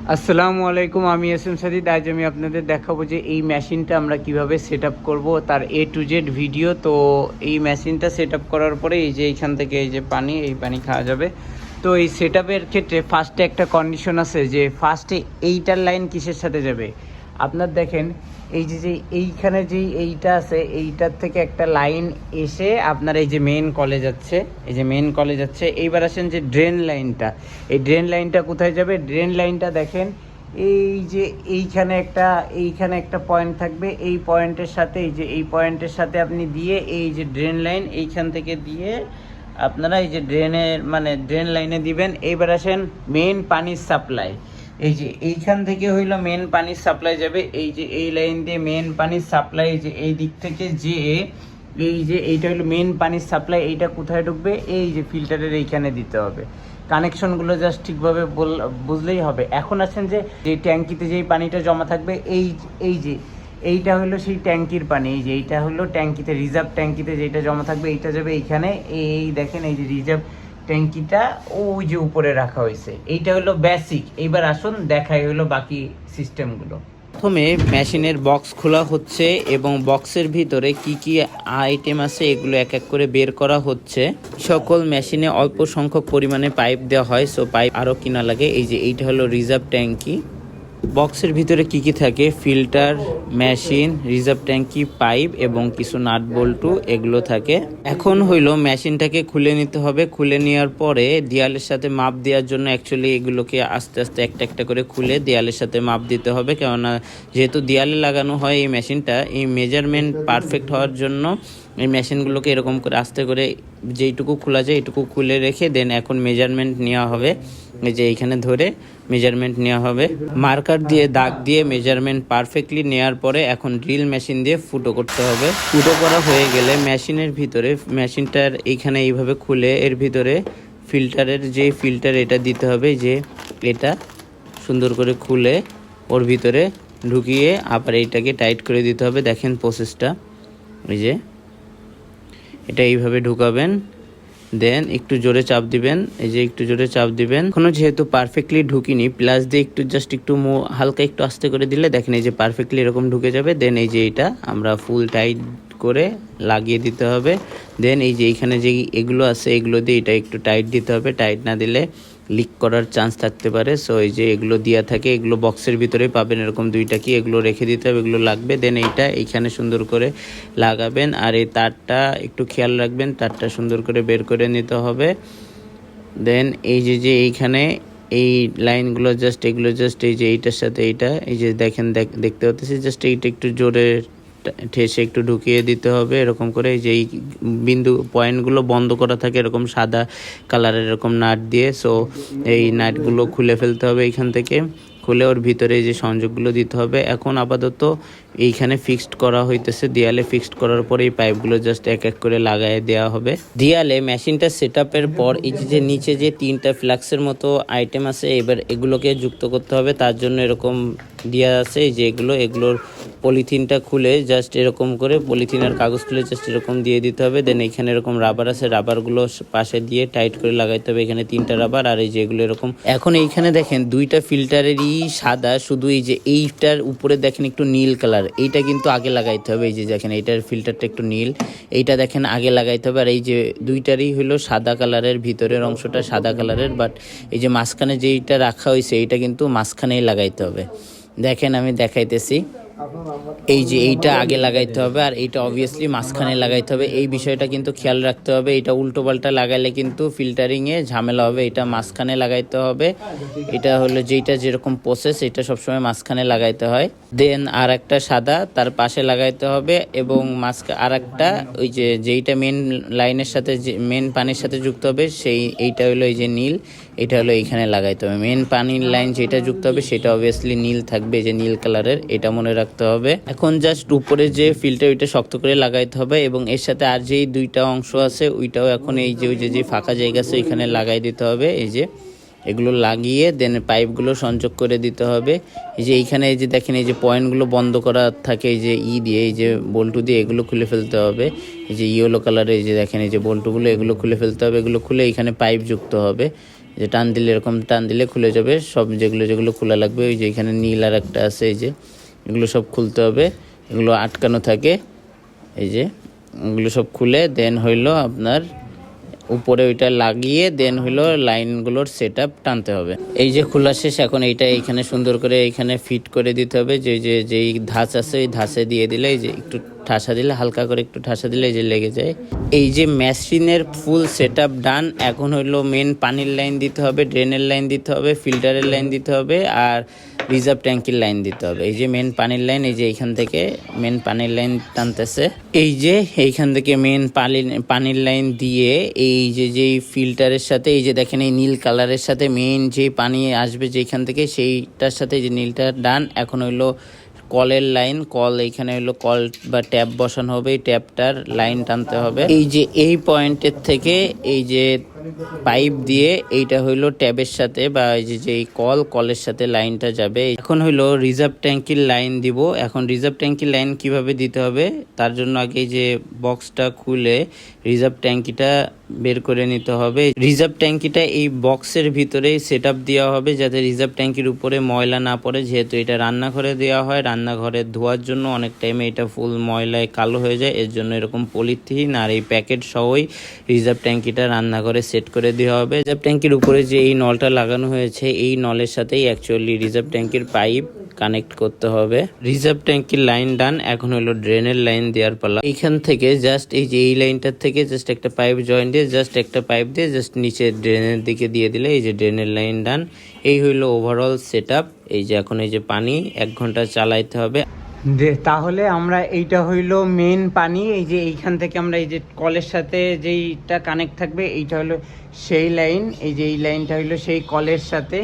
আসসালামু আলাইকুম, আমি এসএম সাদিদ। আজ আমি আপনাদের দেখাবো যে এই মেশিনটা আমরা কিভাবে সেট আপ করবো, তার এ টু জেড ভিডিও। তো এই মেশিনটা সেট আপ করার পরে এই যে এইখান থেকে এই যে পানি, এই পানি খাওয়া যাবে। তো এই সেট আপের ক্ষেত্রে ফার্স্টে একটা কন্ডিশন আছে যে ফার্স্টে এইটার লাইন কিসের সাথে যাবে। আপনার দেখেন এই যে এইখানে যেই এইটা আছে, এইটার থেকে একটা লাইন এসে আপনার এই যে মেন কলে যাচ্ছে, এই যে মেন কলে যাচ্ছে। এইবার আসেন যে ড্রেন লাইনটা, এই ড্রেন লাইনটা কোথায় যাবে। ড্রেন লাইনটা দেখেন এই যে এইখানে একটা পয়েন্ট থাকবে, এই পয়েন্টের সাথে এই যে এই পয়েন্টের সাথে আপনি দিয়ে এই যে ড্রেন লাইন এইখান থেকে দিয়ে আপনারা এই যে ড্রেন লাইনে দিবেন। এইবার আসেন মেন পানির সাপ্লাই, এই যে এইখান থেকে হইলো মেন পানির সাপ্লাই যাবে। এই যে এই লাইন দিয়ে মেন পানির সাপ্লাই, যে এই দিক থেকে যে এই যে এইটা হলো মেন পানির সাপ্লাই। এইটা কোথায় ঢুকবে, এই যে ফিল্টারের এইখানে দিতে হবে। কানেকশনগুলো জাস্ট ঠিকভাবে বুঝলেই হবে। এখন আছেন যে ট্যাঙ্কিতে যেই পানিটা জমা থাকবে, এই যে এইটা হলো সেই ট্যাঙ্কির পানি। এই যে এইটা হলো ট্যাঙ্কিতে, রিজার্ভ ট্যাঙ্কিতে যেটা জমা থাকবে এইটা যাবে এইখানে। এই দেখেন এই যে রিজার্ভ ট্যাঙ্কিটা ওই যে উপরে রাখা হয়েছে, এইটা হলো বেসিক। এইবার আসুন দেখাই হলো বাকি সিস্টেমগুলো। প্রথমে মেশিনের বক্স খোলা হচ্ছে এবং বক্সের ভিতরে কি কি আইটেম আছে এগুলো এক এক করে বের করা হচ্ছে। সকল মেশিনে অল্প সংখ্যক পরিমাণে পাইপ দেওয়া হয়, সো পাইপ আরও কিনা লাগে। এই যে এইটা হলো রিজার্ভ ট্যাঙ্কি। বক্সের ভিতরে কি কি থাকে, ফিল্টার, মেশিন, রিজার্ভ ট্যাঙ্কি, পাইপ এবং কিছু নাট বল্টু এগুলো থাকে। এখন হইলো মেশিনটাকে খুলে নিতে হবে। খুলে নেওয়ার পরে দেয়ালের সাথে মাপ দেওয়ার জন্য অ্যাকচুয়ালি এগুলোকে আস্তে আস্তে একটা একটা করে খুলে দেয়ালের সাথে মাপ দিতে হবে, কেননা যেহেতু দেয়ালে লাগানো হয় এই মেশিনটা, এই মেজারমেন্ট পারফেক্ট হওয়ার জন্য এই মেশিনগুলোকে এরকম করে আস্তে করে যেইটুকু খোলা যায় এইটুকু খুলে রেখে দেন এখন মেজারমেন্ট নেওয়া হবে। এই যে এইখানে ধরে মেজারমেন্ট নেওয়া হবে, মার্কার দিয়ে দাগ দিয়ে মেজারমেন্ট পারফেক্টলি নেওয়ার পরে এখন ড্রিল মেশিন দিয়ে ফুটো করতে হবে। ফুটো করা হয়ে গেলে মেশিনের ভিতরে, মেশিনটার এইখানে এইভাবে খুলে এর ভিতরে ফিল্টারের যে ফিল্টার এটা দিতে হবে, যে এটা সুন্দর করে খুলে ওর ভিতরে ঢুকিয়ে আবার এইটাকে টাইট করে দিতে হবে। দেখেন প্রসেসটা, এই যে এটা এইভাবে ঢুকাবেন, দেন একটু জোরে চাপ দিবেন। এই যে একটু জোরে চাপ দিবেন। এখনো যেহেতু পারফেক্টলি ঢুকিনি, প্লাস দিয়ে একটু জাস্ট একটু হালকা একটু আস্তে করে দিলে দেখেন এই যে পারফেক্টলি এরকম ঢুকে যাবে। দেন এই যে এটা আমরা ফুল টাইট করে লাগিয়ে দিতে হবে। দেন এই যে এইখানে যে এগুলো আছে এগুলো দিয়ে এটা একটু টাইট দিতে হবে, টাইট না দিলে লিক করার চান্স থাকতে পারে। সো এই যে এগুলো দেওয়া থাকে, এগুলো বক্সের ভিতরে পাবেন এরকম দুইটা, কি এগুলো রেখে দিতে হবে, এগুলো লাগবে। দেন এইটা এইখানে সুন্দর করে লাগাবেন। আর এই তারটা একটু খেয়াল রাখবেন, তারটা সুন্দর করে বের করে নিতে হবে। দেন এই যে এইখানে এই লাইনগুলো জাস্ট এগুলো জাস্ট এই যে এইটার সাথে এইটা এই যে দেখেন দেখতে পাচ্ছি, জাস্ট এইটা একটু জোরে ঠেসে একটু ঢুকিয়ে দিতে হবে এরকম করে। এই যে এই বিন্দু পয়েন্টগুলো বন্ধ করা থাকে এরকম সাদা কালারের এরকম নাট দিয়ে। সো এই নাটগুলো খুলে ফেলতে হবে এইখান থেকে, খুলে ওর ভিতরে যে সংযোগগুলো দিতে হবে। এখন আপাতত এইখানে ফিক্সড করা হইতেছে, দেয়ালে ফিক্সড করার পরে এই পাইপগুলো জাস্ট এক এক করে লাগাই দেওয়া হবে দেয়ালে। মেশিনটা সেট আপের পর এই যে নিচে যে তিনটা ফ্লাক্সের মতো আইটেম আছে, এবার এগুলোকে যুক্ত করতে হবে। তার জন্য এরকম দেওয়া আছে এই যে এগুলোর পলিথিনটা খুলে জাস্ট এরকম করে পলিথিনের কাগজ খুলে জাস্ট এরকম দিয়ে দিতে হবে। দেন এখানে এরকম রাবার আছে, রাবারগুলো পাশে দিয়ে টাইট করে লাগাইতে হবে। এখানে তিনটা রাবার, আর এই যে এগুলো এরকম। এখন এইখানে দেখেন দুইটা ফিল্টারেরই সাদা, শুধু এই যে এইটার উপরে দেখেন একটু নীল কালার, এইটা কিন্তু আগে লাগাইতে হবে। এই যে দেখেন এইটার ফিল্টারটা একটু নীল, এইটা দেখেন আগে লাগাইতে হবে। আর এই যে দুইটারই হলো সাদা কালারের, ভিতরের অংশটা সাদা কালারের, বাট এই যে মাঝখানে যেইটা রাখা হয়েছে এইটা কিন্তু মাঝখানেই লাগাইতে হবে। দেখেন আমি দেখাইতেছি, এই যে এইটা আগে লাগাইতে হবে আর এইটা অবভিয়াসলি মাঝখানে লাগাইতে হবে। এই বিষয়টা কিন্তু খেয়াল রাখতে হবে, এটা উল্টো পাল্টা লাগাইলে কিন্তু ফিল্টারিংয়ে ঝামেলা হবে। এটা মাঝখানে লাগাইতে হবে, এটা হলো যেইটা যেরকম প্রসেস এটা সবসময় মাঝখানে লাগাইতে হয়। দেন আর একটা সাদা তার পাশে লাগাইতে হবে এবং আর একটা ওই যে যেইটা মেন লাইনের সাথে মেন পানির সাথে যুক্ত হবে এইটা হলো এই যে নীল, এটা হলো এইখানে লাগাইতে হবে। মেন পানির লাইন যেটা যুক্ত হবে সেটা অবভিয়াসলি নীল থাকবে, যে নীল কালারের, এটা মনে রাখতে হবে। এখন জাস্ট উপরে যে ফিল্টার ওইটা শক্ত করে লাগাইতে হবে এবং এর সাথে আর যেই দুইটা অংশ আছে ওইটাও এখন এই যে ওই যে ফাঁকা জায়গা আছে ওইখানে লাগাই দিতে হবে। এই যে এগুলো লাগিয়ে দেন পাইপগুলো সংযোগ করে দিতে হবে। এই যে এইখানে এই যে দেখেন এই যে পয়েন্টগুলো বন্ধ করা থাকে এই যে দিয়ে এই যে বল্টু দিয়ে এগুলো খুলে ফেলতে হবে। এই যে ইয়েলো কালারের এই যে দেখেন এই যে বল্টুগুলো এগুলো খুলে ফেলতে হবে, এগুলো খুলে এইখানে পাইপ যুক্ত হবে। যে টান দিলে এরকম টান দিলে খুলে যাবে সব, যেগুলো যেগুলো খোলা লাগবে। ওই যে এখানে নীল আর একটা আছে, এই যে এগুলো সব খুলতে হবে, এগুলো আটকানো থাকে, এই যে এগুলো সব খুলে দেন হইলো আপনার উপরে ওইটা লাগিয়ে দেন হইলো লাইনগুলোর সেট আপ টানতে হবে। এই যে খোলা শেষ, এখন এইটা এইখানে সুন্দর করে এইখানে ফিট করে দিতে হবে। যেই ধাঁচ আছে ওই ধাঁচে দিয়ে দিলে, এই যে একটু ঠাসা দিলে, হালকা করে একটু ঠাসা দিলে এই যে লেগে যায়। এই যে মেশিনের ফুল সেট আপ ডান। এখন হইলো মেন পানির লাইন দিতে হবে, ড্রেনের লাইন দিতে হবে, ফিল্টারের লাইন দিতে হবে আর রিজার্ভ ট্যাঙ্কির লাইন দিতে হবে। এই যে মেন পানির লাইন, এই যে এইখান থেকে মেন পানির লাইন টানতেছে, এই যে এইখান থেকে মেন পানির লাইন দিয়ে এই যে ফিল্টারের সাথে, এই যে দেখেন এই নীল কালারের সাথে মেন যে পানি আসবে যেখান থেকে, সেইটার সাথে যে নীলটা ডান। এখন হইলো কলের লাইন, কল এইখানে হইলো কল বা ট্যাপ বসানো হবে, এই ট্যাপটার লাইন টানতে হবে। এই যে এই পয়েন্টের থেকে এই যে পাইপ দিয়ে এইটা হইলো ট্যাবের সাথে বা এই যে কলের সাথে লাইনটা যাবে। এখন হইলো রিজার্ভ ট্যাঙ্কির লাইন দিব। এখন রিজার্ভ ট্যাঙ্কির লাইন কিভাবে দিতে হবে তার জন্য আগে এই যে বক্সটা খুলে রিজার্ভ ট্যাঙ্কিটা বের করে নিতে হবে। রিজার্ভ ট্যাঙ্কিটা এই বক্সের ভিতরেই সেট আপ দেওয়া হবে যাতে রিজার্ভ ট্যাঙ্কির উপরে ময়লা না পড়ে, যেহেতু এটা রান্নাঘরে দেওয়া হয়, রান্নাঘরে ধোয়ার জন্য অনেক টাইমে এটা ফুল ময়লায় কালো হয়ে যায়, এর জন্য এরকম পলিথিন আর এই প্যাকেট সহই রিজার্ভ ট্যাঙ্কিটা রান্নাঘরে সেট করে দেওয়া হবে। রিজার্ভ ট্যাঙ্কির উপরে যে এই নলটা লাগানো হয়েছে এই নলের সাথেই অ্যাকচুয়ালি রিজার্ভ ট্যাঙ্কির পাইপ কানেক্ট করতে হবে। রিজার্ভ ট্যাঙ্কির লাইন ডান। এখন হলো ড্রেনের লাইন দেওয়ার পালা। এইখান থেকে জাস্ট এই যে এই লাইনটার থেকে জাস্ট একটা পাইপ জয়েন দিয়ে জাস্ট একটা পাইপ দিয়ে জাস্ট নিচে ড্রেনের দিকে দিয়ে দিলে এই যে ড্রেনের লাইন ডান। এই হইলো ওভারঅল সেট আপ। এই যে এখন এই যে পানি 1 ঘন্টা চালাইতে হবে। তাহলে আমরা এইটা হইলো মেন পানি, এই যে এইখান থেকে আমরা এই যে কলের সাথে যেইটা কানেক্ট থাকবে এইটা হলো সেই লাইন, এই যে এই লাইনটা হইলো সেই কলের সাথে।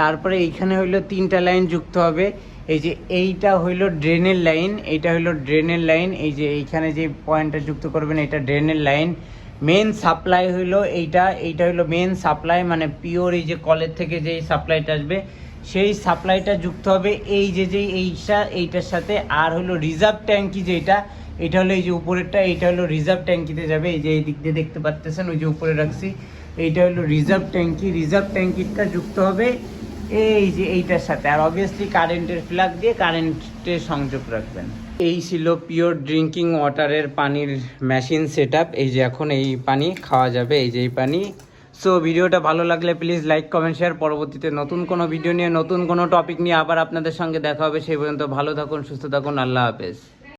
তারপরে এইখানে হইলো 3টা লাইন যুক্ত হবে। এই যে এইটা হইলো ড্রেনের লাইন, এইটা হইলো ড্রেনের লাইন, এই যে এইখানে যে পয়েন্টটা যুক্ত করবেন এটা ড্রেনের লাইন। মেন সাপ্লাই হইলো এইটা হইলো মেন সাপ্লাই, মানে পিওর এই যে কলের থেকে যেই সাপ্লাইটা আসবে সেই সাপ্লাইটা যুক্ত হবে এই যে এইটার সাথে। আর হলো রিজার্ভ ট্যাঙ্কি যেটা, এটা হলো এই যে উপরেরটা, এইটা হলো রিজার্ভ ট্যাঙ্কিতে যাবে। এই যে এই দিক দিয়ে দেখতে পাচ্ছেন ওই যে উপরে রাখছি, এইটা হলো রিজার্ভ ট্যাঙ্কি। রিজার্ভ ট্যাঙ্কিটা যুক্ত হবে এই যে এইটার সাথে। আর অবভিয়াসলি কারেন্টের প্লাগ দিয়ে কারেন্টের সংযোগ রাখবেন। এই ছিল পিওর ড্রিঙ্কিং ওয়াটারের পানির মেশিন সেট আপ। এই যে এখন এই পানি খাওয়া যাবে, এই যে এই পানি। সো ভিডিওটা ভালো লাগলে প্লিজ লাইক কমেন্ট শেয়ার। পরবর্তীতে নতুন কোনো ভিডিও নিয়ে নতুন কোনো টপিক নিয়ে আবার আপনাদের সঙ্গে দেখা হবে। সেই পর্যন্ত ভালো থাকুন, সুস্থ থাকুন, আল্লাহ হাফেজ।